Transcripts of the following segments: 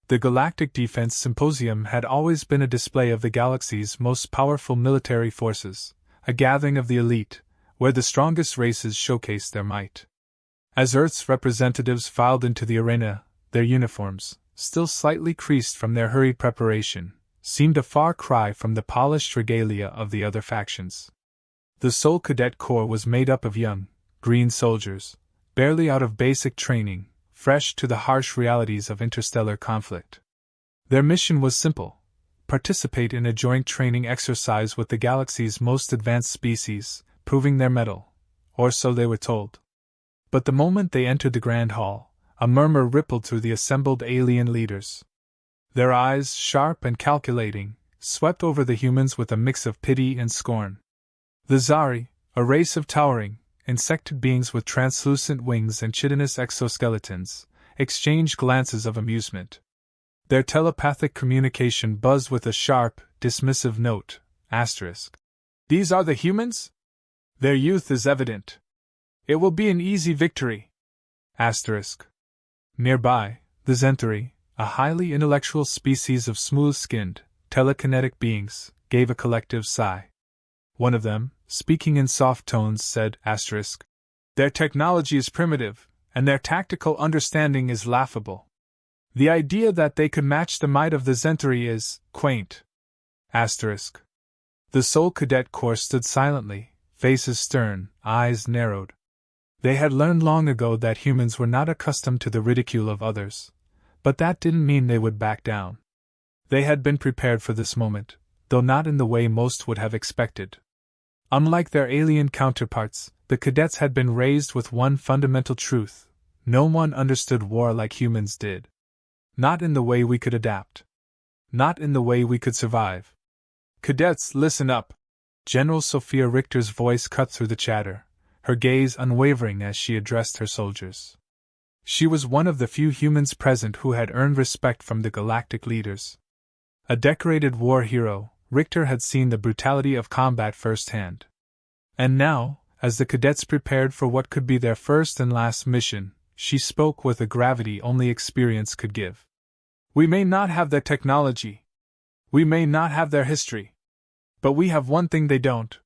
The Galactic Defense Symposium had always been a display of the galaxy's most powerful military forces, a gathering of the elite, where the strongest races showcased their might. As Earth's representatives filed into the arena, their uniforms, still slightly creased from their hurried preparation, seemed a far cry from the polished regalia of the other factions. The Sol Cadet Corps was made up of young, green soldiers, barely out of basic training, fresh to the harsh realities of interstellar conflict. Their mission was simple: participate in a joint training exercise with the galaxy's most advanced species, proving their mettle, or so they were told. But the moment they entered the Grand Hall, a murmur rippled through the assembled alien leaders. Their eyes, sharp and calculating, swept over the humans with a mix of pity and scorn. The Zari, a race of towering, insected beings with translucent wings and chitinous exoskeletons, exchanged glances of amusement. Their telepathic communication buzzed with a sharp, dismissive note, asterisk. These are the humans? Their youth is evident. It will be an easy victory. Asterisk. Nearby, the Zentari, a highly intellectual species of smooth-skinned, telekinetic beings, gave a collective sigh. One of them, speaking in soft tones, said, asterisk, their technology is primitive, and their tactical understanding is laughable. The idea that they could match the might of the Zentari is quaint. Asterisk. The Sol Cadet Corps stood silently, faces stern, eyes narrowed. They had learned long ago that humans were not accustomed to the ridicule of others, but that didn't mean they would back down. They had been prepared for this moment, though not in the way most would have expected. Unlike their alien counterparts, the cadets had been raised with one fundamental truth: no one understood war like humans did. Not in the way we could adapt. Not in the way we could survive. Cadets, listen up! General Sophia Richter's voice cut through the chatter, her gaze unwavering as she addressed her soldiers. She was one of the few humans present who had earned respect from the galactic leaders. A decorated war hero, Richter had seen the brutality of combat firsthand. And now, as the cadets prepared for what could be their first and last mission, she spoke with a gravity only experience could give. We may not have their technology. We may not have their history. But we have one thing they don't.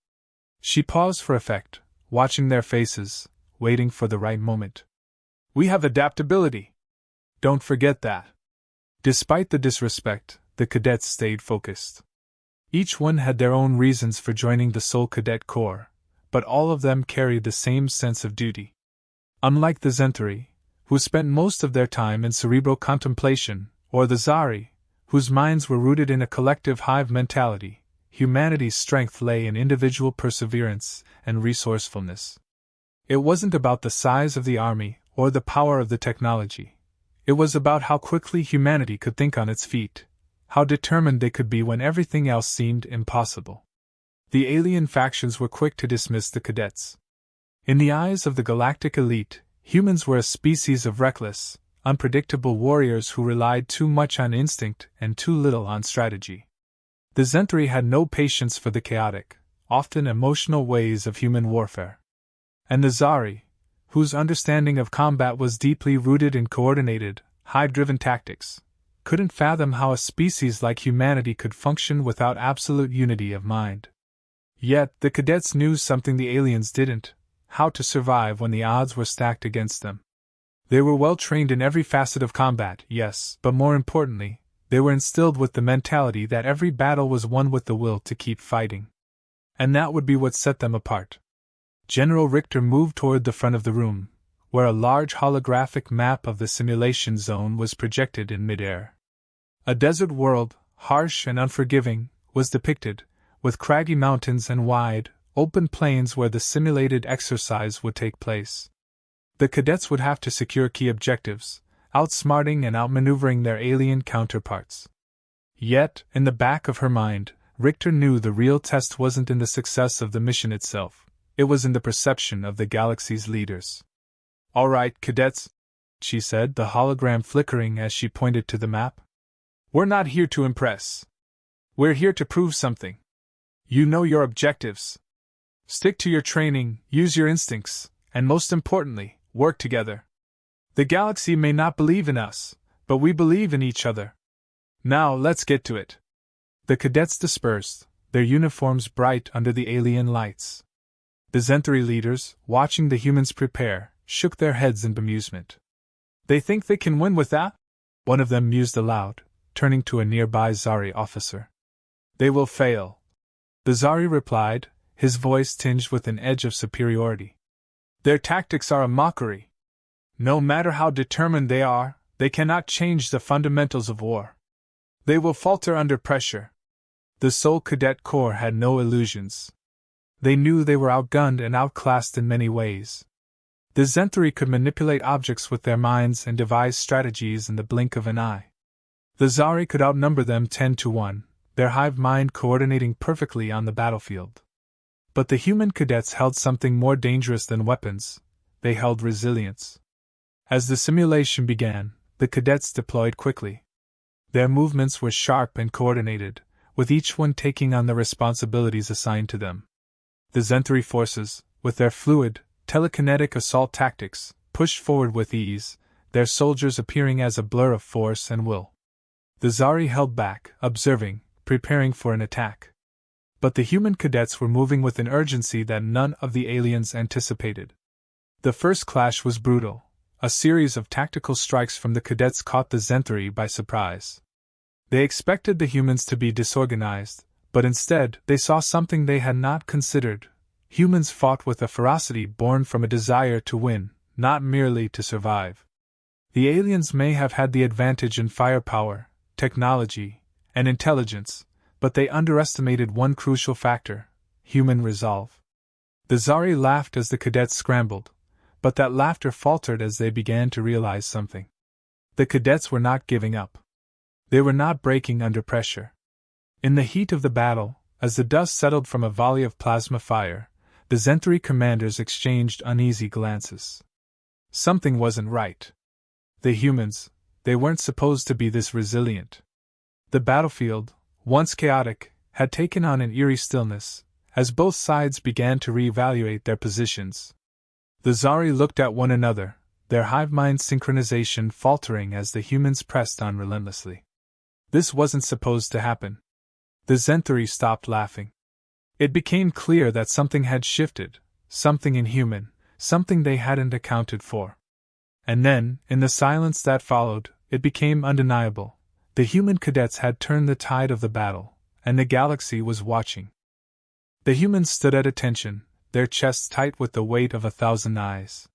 She paused for effect, watching their faces, waiting for the right moment. We have adaptability. Don't forget that. Despite the disrespect, the cadets stayed focused. Each one had their own reasons for joining the Sol Cadet Corps, but all of them carried the same sense of duty. Unlike the Zentari, who spent most of their time in cerebral contemplation, or the Zari, whose minds were rooted in a collective hive mentality, humanity's strength lay in individual perseverance and resourcefulness. It wasn't about the size of the army or the power of the technology. It was about how quickly humanity could think on its feet, how determined they could be when everything else seemed impossible. The alien factions were quick to dismiss the cadets. In the eyes of the galactic elite, humans were a species of reckless, unpredictable warriors who relied too much on instinct and too little on strategy. The Zentari had no patience for the chaotic, often emotional ways of human warfare. And the Zari, whose understanding of combat was deeply rooted in coordinated, hive-driven tactics, couldn't fathom how a species like humanity could function without absolute unity of mind. Yet, the cadets knew something the aliens didn't: how to survive when the odds were stacked against them. They were well trained in every facet of combat, yes, but more importantly, they were instilled with the mentality that every battle was won with the will to keep fighting. And that would be what set them apart. General Richter moved toward the front of the room, where a large holographic map of the simulation zone was projected in midair. A desert world, harsh and unforgiving, was depicted, with craggy mountains and wide, open plains where the simulated exercise would take place. The cadets would have to secure key objectives, outsmarting and outmaneuvering their alien counterparts. Yet, in the back of her mind, Richter knew the real test wasn't in the success of the mission itself, it was in the perception of the galaxy's leaders. All right, cadets, she said, the hologram flickering as she pointed to the map. We're not here to impress. We're here to prove something. You know your objectives. Stick to your training, use your instincts, and most importantly, work together. The galaxy may not believe in us, But we believe in each other. Now let's get to it. The cadets dispersed, their uniforms bright under the alien lights. The Zenthari leaders, watching the humans prepare, shook their heads in bemusement. They think they can win with that? One of them mused aloud, turning to a nearby Zari officer. They will fail. The Zari replied, his voice tinged with an edge of superiority. Their tactics are a mockery. No matter how determined they are, they cannot change the fundamentals of war. They will falter under pressure. The Soul Cadet Corps had no illusions. They knew they were outgunned and outclassed in many ways. The Zenthari could manipulate objects with their minds and devise strategies in the blink of an eye. The Zari could outnumber them 10-1, their hive mind coordinating perfectly on the battlefield. But the human cadets held something more dangerous than weapons. They held resilience. As the simulation began, the cadets deployed quickly. Their movements were sharp and coordinated, with each one taking on the responsibilities assigned to them. The Zenthari forces, with their fluid, telekinetic assault tactics, pushed forward with ease, their soldiers appearing as a blur of force and will. The Zari held back, observing, preparing for an attack. But the human cadets were moving with an urgency that none of the aliens anticipated. The first clash was brutal. A series of tactical strikes from the cadets caught the Zenthari by surprise. They expected the humans to be disorganized, but instead they saw something they had not considered. Humans fought with a ferocity born from a desire to win, not merely to survive. The aliens may have had the advantage in firepower, technology, and intelligence, but they underestimated one crucial factor: human resolve. The Zari laughed as the cadets scrambled, but that laughter faltered as they began to realize something. The cadets were not giving up. They were not breaking under pressure. In the heat of the battle, as the dust settled from a volley of plasma fire, the Zenthari commanders exchanged uneasy glances. Something wasn't right. The humans, they weren't supposed to be this resilient. The battlefield, once chaotic, had taken on an eerie stillness, as both sides began to reevaluate their positions. The Zari looked at one another, their hive-mind synchronization faltering as the humans pressed on relentlessly. This wasn't supposed to happen. The Zenthari stopped laughing. It became clear that something had shifted, something inhuman, something they hadn't accounted for. And then, in the silence that followed, it became undeniable. The human cadets had turned the tide of the battle, and the galaxy was watching. The humans stood at attention, their chests tight with the weight of 1,000 eyes.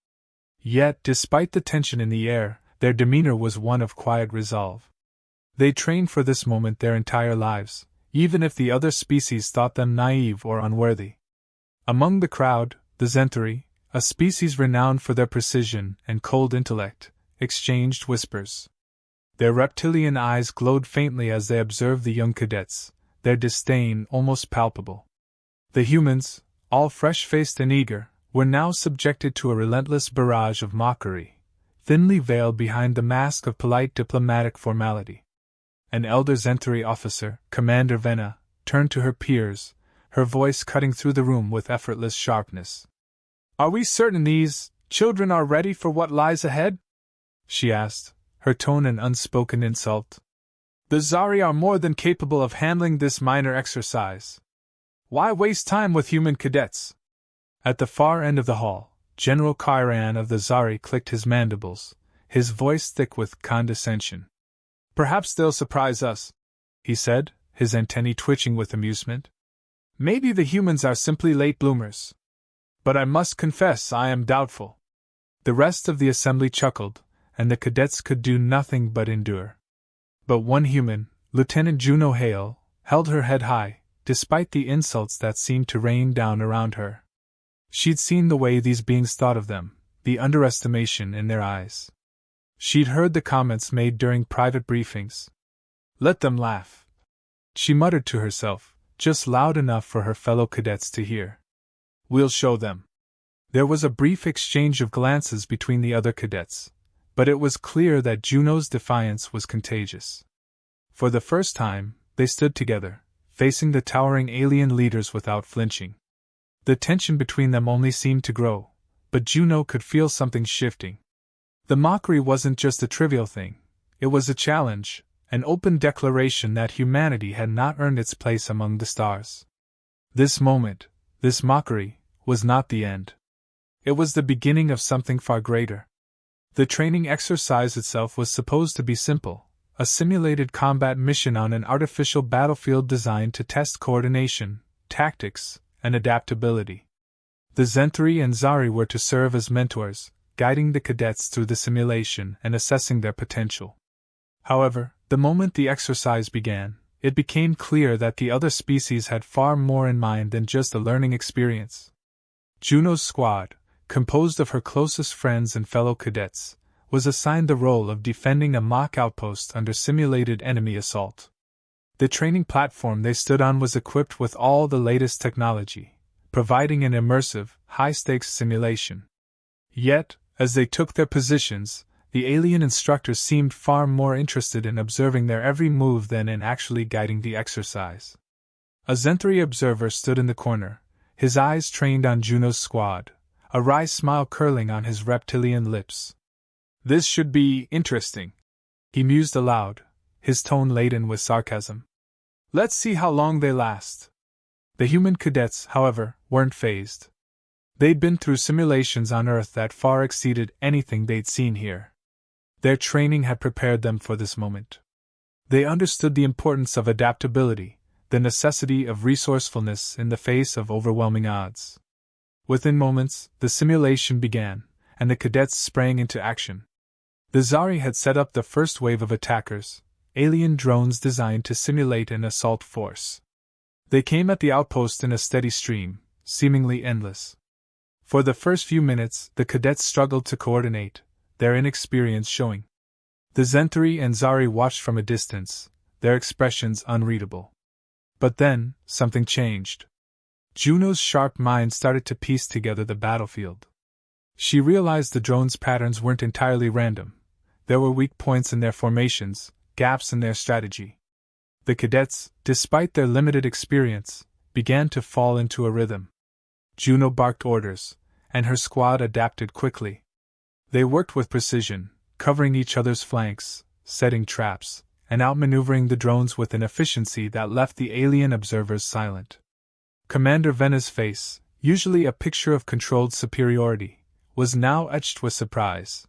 Yet, despite the tension in the air, their demeanor was one of quiet resolve. They trained for this moment their entire lives, even if the other species thought them naive or unworthy. Among the crowd, the Zenthari, a species renowned for their precision and cold intellect, exchanged whispers. Their reptilian eyes glowed faintly as they observed the young cadets, their disdain almost palpable. The humans, all fresh-faced and eager, were now subjected to a relentless barrage of mockery, thinly veiled behind the mask of polite diplomatic formality. An elder Zenthari officer, Commander Venna, turned to her peers, her voice cutting through the room with effortless sharpness. "Are we certain these children are ready for what lies ahead?" she asked, her tone an unspoken insult. "The Zari are more than capable of handling this minor exercise. Why waste time with human cadets?" At the far end of the hall, General Kairan of the Zari clicked his mandibles, his voice thick with condescension. "Perhaps they'll surprise us," he said, his antennae twitching with amusement. "Maybe the humans are simply late bloomers. But I must confess I am doubtful." The rest of the assembly chuckled, and the cadets could do nothing but endure. But one human, Lieutenant Juno Hale, held her head high, despite the insults that seemed to rain down around her. She'd seen the way these beings thought of them, the underestimation in their eyes. She'd heard the comments made during private briefings. "Let them laugh," she muttered to herself, just loud enough for her fellow cadets to hear. "We'll show them." There was a brief exchange of glances between the other cadets, but it was clear that Juno's defiance was contagious. For the first time, they stood together, facing the towering alien leaders without flinching. The tension between them only seemed to grow, but Juno could feel something shifting. The mockery wasn't just a trivial thing, It was a challenge, an open declaration that humanity had not earned its place among the stars. This moment, this mockery, was not the end. It was the beginning of something far greater. The training exercise itself was supposed to be simple, a simulated combat mission on an artificial battlefield designed to test coordination, tactics, and adaptability. The Zenthri and Zari were to serve as mentors, guiding the cadets through the simulation and assessing their potential. However, the moment the exercise began, it became clear that the other species had far more in mind than just a learning experience. Juno's squad, composed of her closest friends and fellow cadets, was assigned the role of defending a mock outpost under simulated enemy assault. The training platform they stood on was equipped with all the latest technology, providing an immersive, high-stakes simulation. Yet, as they took their positions, the alien instructors seemed far more interested in observing their every move than in actually guiding the exercise. A Zenthri observer stood in the corner, his eyes trained on Juno's squad, a wry smile curling on his reptilian lips. "This should be interesting," he mused aloud, his tone laden with sarcasm. "Let's see how long they last." The human cadets, however, weren't fazed. They'd been through simulations on Earth that far exceeded anything they'd seen here. Their training had prepared them for this moment. They understood the importance of adaptability, the necessity of resourcefulness in the face of overwhelming odds. Within moments, the simulation began, and the cadets sprang into action. The Zari had set up the first wave of attackers, alien drones designed to simulate an assault force. They came at the outpost in a steady stream, seemingly endless. For the first few minutes, the cadets struggled to coordinate, their inexperience showing. The Zenthri and Zari watched from a distance, their expressions unreadable. But then, something changed. Juno's sharp mind started to piece together the battlefield. She realized the drones' patterns weren't entirely random. There were weak points in their formations, gaps in their strategy. The cadets, despite their limited experience, began to fall into a rhythm. Juno barked orders, and her squad adapted quickly. They worked with precision, covering each other's flanks, setting traps, and outmaneuvering the drones with an efficiency that left the alien observers silent. Commander Vena's face, usually a picture of controlled superiority, was now etched with surprise.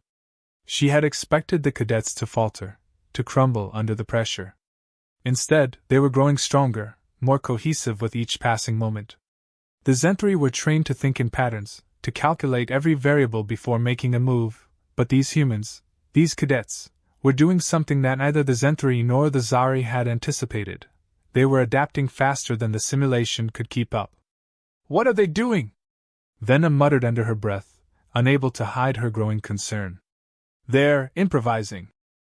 She had expected the cadets to falter, to crumble under the pressure. Instead, they were growing stronger, more cohesive with each passing moment. The Zenthri were trained to think in patterns, to calculate every variable before making a move, but these humans, these cadets, were doing something that neither the Zenthri nor the Zari had anticipated. They were adapting faster than the simulation could keep up. "What are they doing?" Vena muttered under her breath, unable to hide her growing concern. "They're improvising,"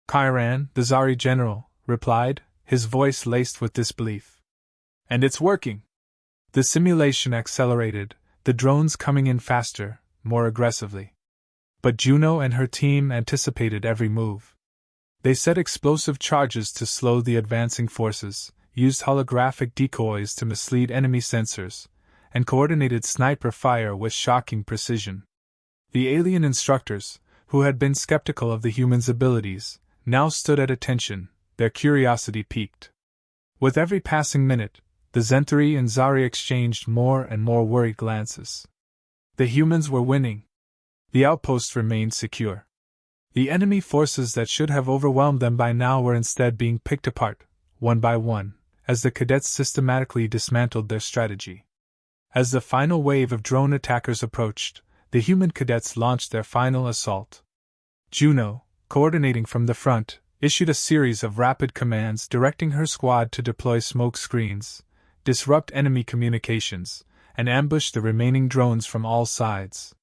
Kairan, the Zari general, replied, his voice laced with disbelief. "And it's working." The simulation accelerated, the drones coming in faster, more aggressively. But Juno and her team anticipated every move. They set explosive charges to slow the advancing forces, used holographic decoys to mislead enemy sensors, and coordinated sniper fire with shocking precision. The alien instructors, who had been skeptical of the humans' abilities, now stood at attention, their curiosity piqued. With every passing minute, the Zenthri and Zari exchanged more and more worried glances. The humans were winning. The outpost remained secure. The enemy forces that should have overwhelmed them by now were instead being picked apart, one by one, as the cadets systematically dismantled their strategy. As the final wave of drone attackers approached, the human cadets launched their final assault. Juno, coordinating from the front, issued a series of rapid commands directing her squad to deploy smoke screens, disrupt enemy communications, and ambush the remaining drones from all sides.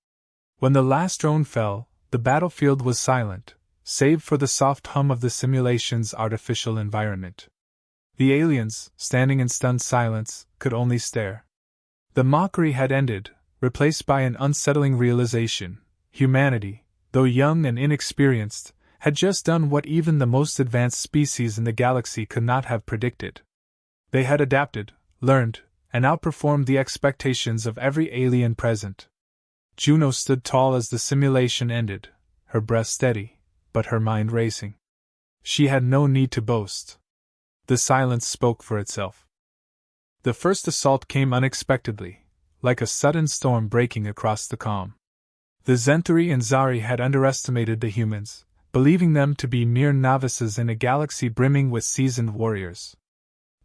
When the last drone fell, the battlefield was silent, save for the soft hum of the simulation's artificial environment. The aliens, standing in stunned silence, could only stare. The mockery had ended, replaced by an unsettling realization. Humanity, though young and inexperienced, had just done what even the most advanced species in the galaxy could not have predicted. They had adapted, learned, and outperformed the expectations of every alien present. Juno stood tall as the simulation ended, her breath steady, but her mind racing. She had no need to boast. The silence spoke for itself. The first assault came unexpectedly, like a sudden storm breaking across the calm. The Zenthuri and Zari had underestimated the humans, believing them to be mere novices in a galaxy brimming with seasoned warriors.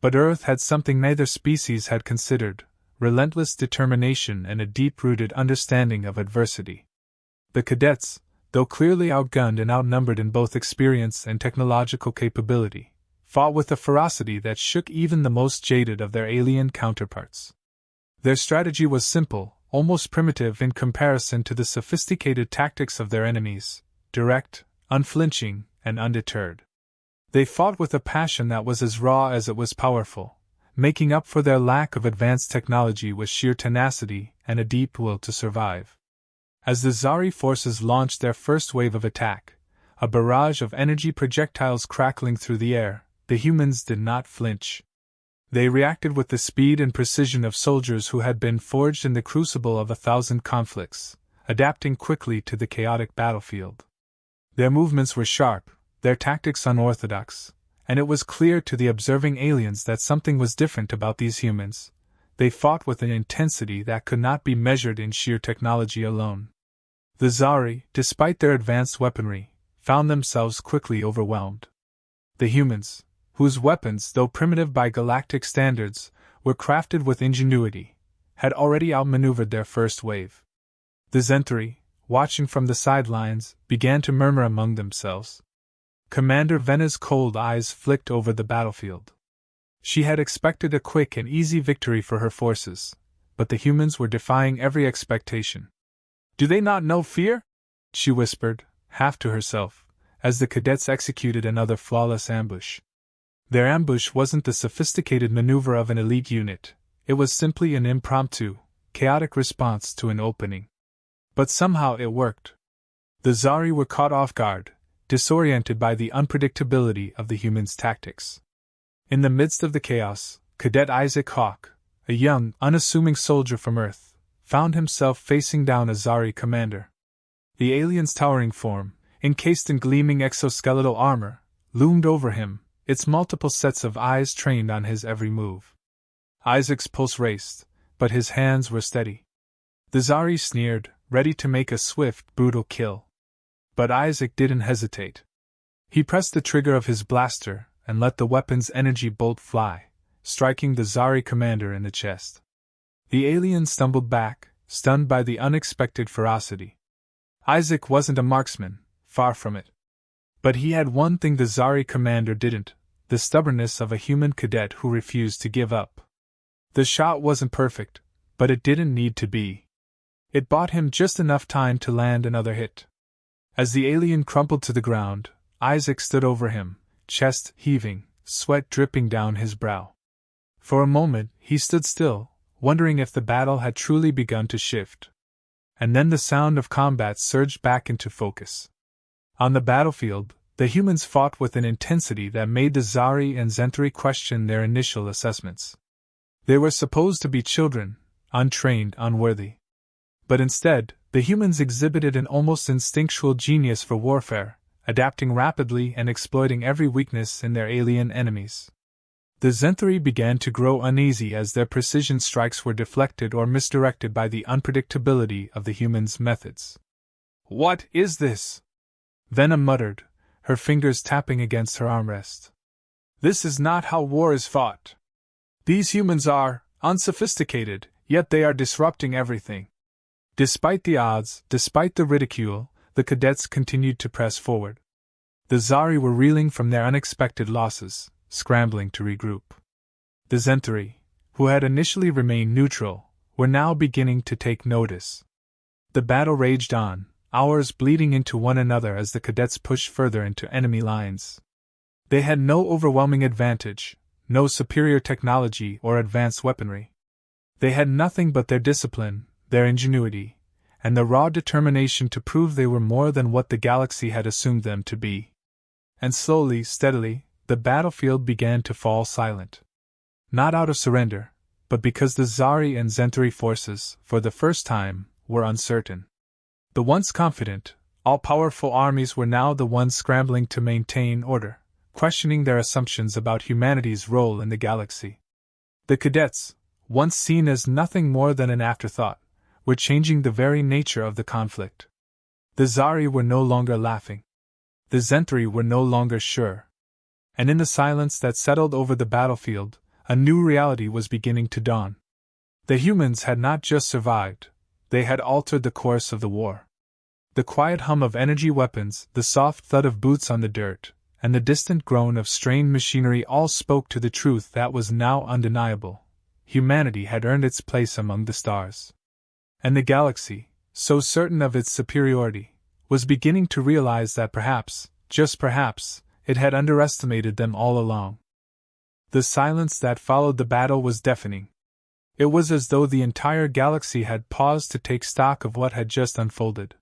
But Earth had something neither species had considered: relentless determination and a deep-rooted understanding of adversity. The cadets, though clearly outgunned and outnumbered in both experience and technological capability, fought with a ferocity that shook even the most jaded of their alien counterparts. Their strategy was simple, almost primitive in comparison to the sophisticated tactics of their enemies: direct, unflinching, and undeterred. They fought with a passion that was as raw as it was powerful, making up for their lack of advanced technology with sheer tenacity and a deep will to survive. As the Zari forces launched their first wave of attack, a barrage of energy projectiles crackling through the air, the humans did not flinch. They reacted with the speed and precision of soldiers who had been forged in the crucible of 1,000 conflicts, adapting quickly to the chaotic battlefield. Their movements were sharp, their tactics unorthodox, and it was clear to the observing aliens that something was different about these humans. They fought with an intensity that could not be measured in sheer technology alone. The Zari, despite their advanced weaponry, found themselves quickly overwhelmed. The humans, whose weapons, though primitive by galactic standards, were crafted with ingenuity, had already outmaneuvered their first wave. The Zenthuri, watching from the sidelines, began to murmur among themselves. Commander Vena's cold eyes flicked over the battlefield. She had expected a quick and easy victory for her forces, but the humans were defying every expectation. "Do they not know fear?" she whispered, half to herself, as the cadets executed another flawless ambush. Their ambush wasn't the sophisticated maneuver of an elite unit, it was simply an impromptu, chaotic response to an opening. But somehow it worked. The Zari were caught off guard, disoriented by the unpredictability of the humans' tactics. In the midst of the chaos, Cadet Isaac Hawke, a young, unassuming soldier from Earth, found himself facing down a Zari commander. The alien's towering form, encased in gleaming exoskeletal armor, loomed over him, its multiple sets of eyes trained on his every move. Isaac's pulse raced, but his hands were steady. The Zari sneered, ready to make a swift, brutal kill. But Isaac didn't hesitate. He pressed the trigger of his blaster and let the weapon's energy bolt fly, striking the Zari commander in the chest. The alien stumbled back, stunned by the unexpected ferocity. Isaac wasn't a marksman, far from it. But he had one thing the Zari commander didn't: the stubbornness of a human cadet who refused to give up. The shot wasn't perfect, but it didn't need to be. It bought him just enough time to land another hit. As the alien crumpled to the ground, Isaac stood over him, chest heaving, sweat dripping down his brow. For a moment, he stood still, wondering if the battle had truly begun to shift. And then the sound of combat surged back into focus. On the battlefield, the humans fought with an intensity that made the Zari and Zenthuri question their initial assessments. They were supposed to be children, untrained, unworthy. But instead, the humans exhibited an almost instinctual genius for warfare, adapting rapidly and exploiting every weakness in their alien enemies. The Zenthuri began to grow uneasy as their precision strikes were deflected or misdirected by the unpredictability of the humans' methods. "What is this?" Vena muttered, her fingers tapping against her armrest. "This is not how war is fought. These humans are unsophisticated, yet they are disrupting everything." Despite the odds, despite the ridicule, the cadets continued to press forward. The Zari were reeling from their unexpected losses, scrambling to regroup. The Zenthuri, who had initially remained neutral, were now beginning to take notice. The battle raged on, hours bleeding into one another as the cadets pushed further into enemy lines. They had no overwhelming advantage, no superior technology or advanced weaponry. They had nothing but their discipline, their ingenuity, and the raw determination to prove they were more than what the galaxy had assumed them to be. And slowly, steadily, the battlefield began to fall silent. Not out of surrender, but because the Zari and Zenthuri forces, for the first time, were uncertain. The once confident, all-powerful armies were now the ones scrambling to maintain order, questioning their assumptions about humanity's role in the galaxy. The cadets, once seen as nothing more than an afterthought, were changing the very nature of the conflict. The Zari were no longer laughing. The Zenthri were no longer sure. And in the silence that settled over the battlefield, a new reality was beginning to dawn. The humans had not just survived, they had altered the course of the war. The quiet hum of energy weapons, the soft thud of boots on the dirt, and the distant groan of strained machinery all spoke to the truth that was now undeniable. Humanity had earned its place among the stars. And the galaxy, so certain of its superiority, was beginning to realize that perhaps, just perhaps, it had underestimated them all along. The silence that followed the battle was deafening. It was as though the entire galaxy had paused to take stock of what had just unfolded.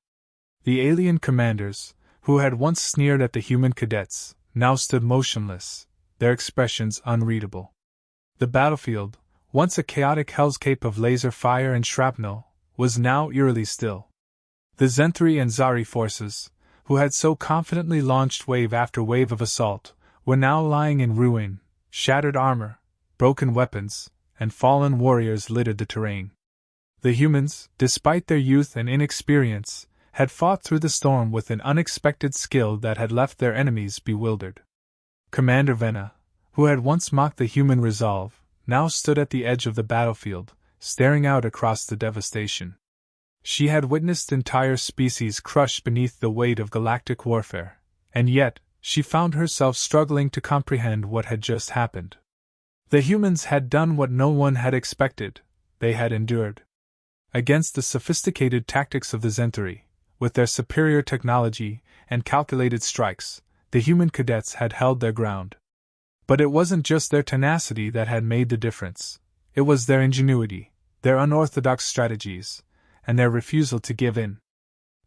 The alien commanders, who had once sneered at the human cadets, now stood motionless, their expressions unreadable. The battlefield, once a chaotic hellscape of laser fire and shrapnel, was now eerily still. The Zenthri and Zari forces, who had so confidently launched wave after wave of assault, were now lying in ruin. Shattered armor, broken weapons, and fallen warriors littered the terrain. The humans, despite their youth and inexperience, had fought through the storm with an unexpected skill that had left their enemies bewildered. Commander Venna, who had once mocked the human resolve, now stood at the edge of the battlefield, staring out across the devastation. She had witnessed entire species crushed beneath the weight of galactic warfare, and yet, she found herself struggling to comprehend what had just happened. The humans had done what no one had expected, they had endured. Against the sophisticated tactics of the Zenthri, with their superior technology and calculated strikes, the human cadets had held their ground. But it wasn't just their tenacity that had made the difference, it was their ingenuity, their unorthodox strategies, and their refusal to give in.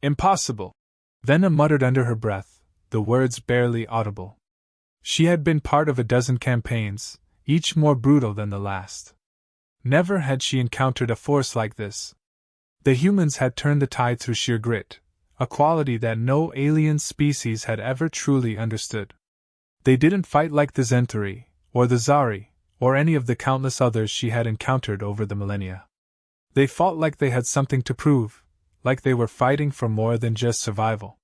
Impossible! Venna muttered under her breath, the words barely audible. She had been part of a dozen campaigns, each more brutal than the last. Never had she encountered a force like this. The humans had turned the tide through sheer grit, a quality that no alien species had ever truly understood. They didn't fight like the Zenthri, or the Zari, or any of the countless others she had encountered over the millennia. They fought like they had something to prove, like they were fighting for more than just survival.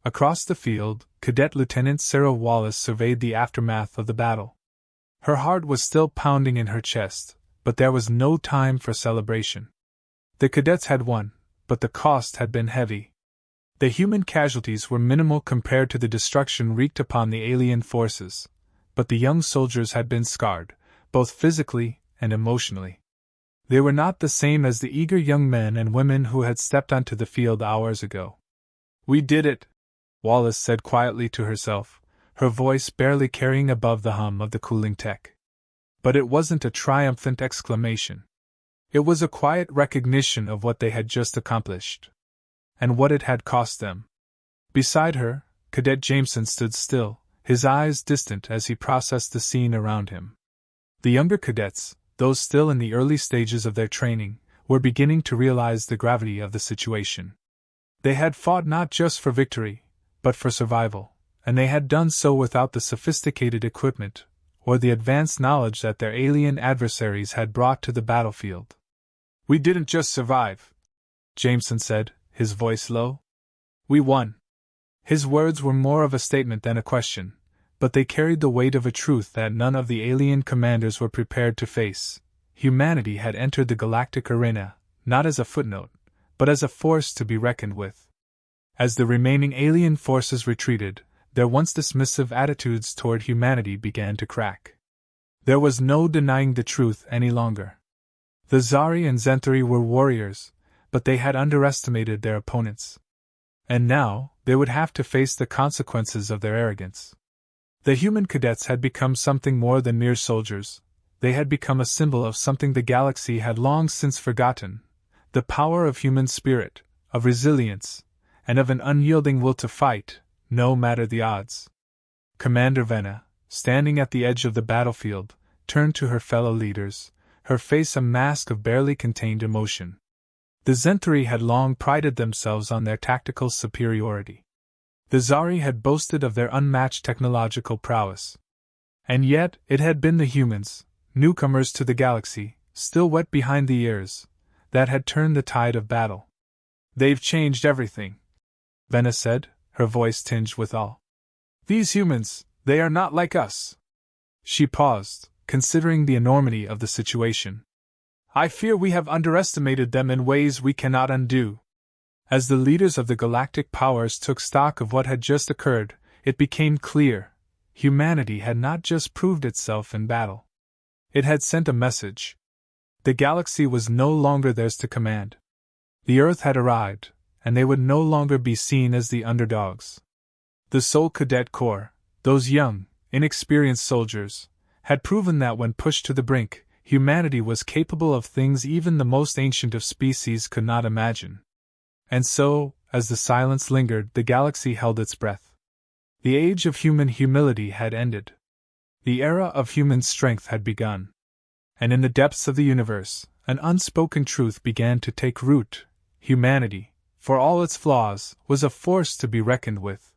Across the field, Cadet Lieutenant Sarah Wallace surveyed the aftermath of the battle. Her heart was still pounding in her chest, but there was no time for celebration. The cadets had won, but the cost had been heavy. The human casualties were minimal compared to the destruction wreaked upon the alien forces, but the young soldiers had been scarred, both physically and emotionally. They were not the same as the eager young men and women who had stepped onto the field hours ago. "We did it," Wallace said quietly to herself, her voice barely carrying above the hum of the cooling tech. But it wasn't a triumphant exclamation. It was a quiet recognition of what they had just accomplished, and what it had cost them. Beside her, Cadet Jameson stood still, his eyes distant as he processed the scene around him. The younger cadets, those still in the early stages of their training, were beginning to realize the gravity of the situation. They had fought not just for victory, but for survival, and they had done so without the sophisticated equipment or the advanced knowledge that their alien adversaries had brought to the battlefield. "We didn't just survive," Jameson said, his voice low. "We won." His words were more of a statement than a question, but they carried the weight of a truth that none of the alien commanders were prepared to face. Humanity had entered the galactic arena, not as a footnote, but as a force to be reckoned with. As the remaining alien forces retreated, their once dismissive attitudes toward humanity began to crack. There was no denying the truth any longer. The Zari and Zenthri were warriors, but they had underestimated their opponents. And now, they would have to face the consequences of their arrogance. The human cadets had become something more than mere soldiers. They had become a symbol of something the galaxy had long since forgotten: the power of human spirit, of resilience, and of an unyielding will to fight, no matter the odds. Commander Venna, standing at the edge of the battlefield, turned to her fellow leaders, her face a mask of barely contained emotion. The Zenthri had long prided themselves on their tactical superiority. The Zari had boasted of their unmatched technological prowess. And yet, it had been the humans, newcomers to the galaxy, still wet behind the ears, that had turned the tide of battle. "They've changed everything," Venna said, her voice tinged with awe. "These humans, they are not like us." She paused, considering the enormity of the situation. "I fear we have underestimated them in ways we cannot undo." As the leaders of the galactic powers took stock of what had just occurred, it became clear humanity had not just proved itself in battle. It had sent a message. The galaxy was no longer theirs to command. The Earth had arrived, and they would no longer be seen as the underdogs. The Soul Cadet Corps, those young, inexperienced soldiers, had proven that when pushed to the brink, humanity was capable of things even the most ancient of species could not imagine. And so, as the silence lingered, the galaxy held its breath. The age of human humility had ended. The era of human strength had begun. And in the depths of the universe, an unspoken truth began to take root: humanity, for all its flaws, was a force to be reckoned with.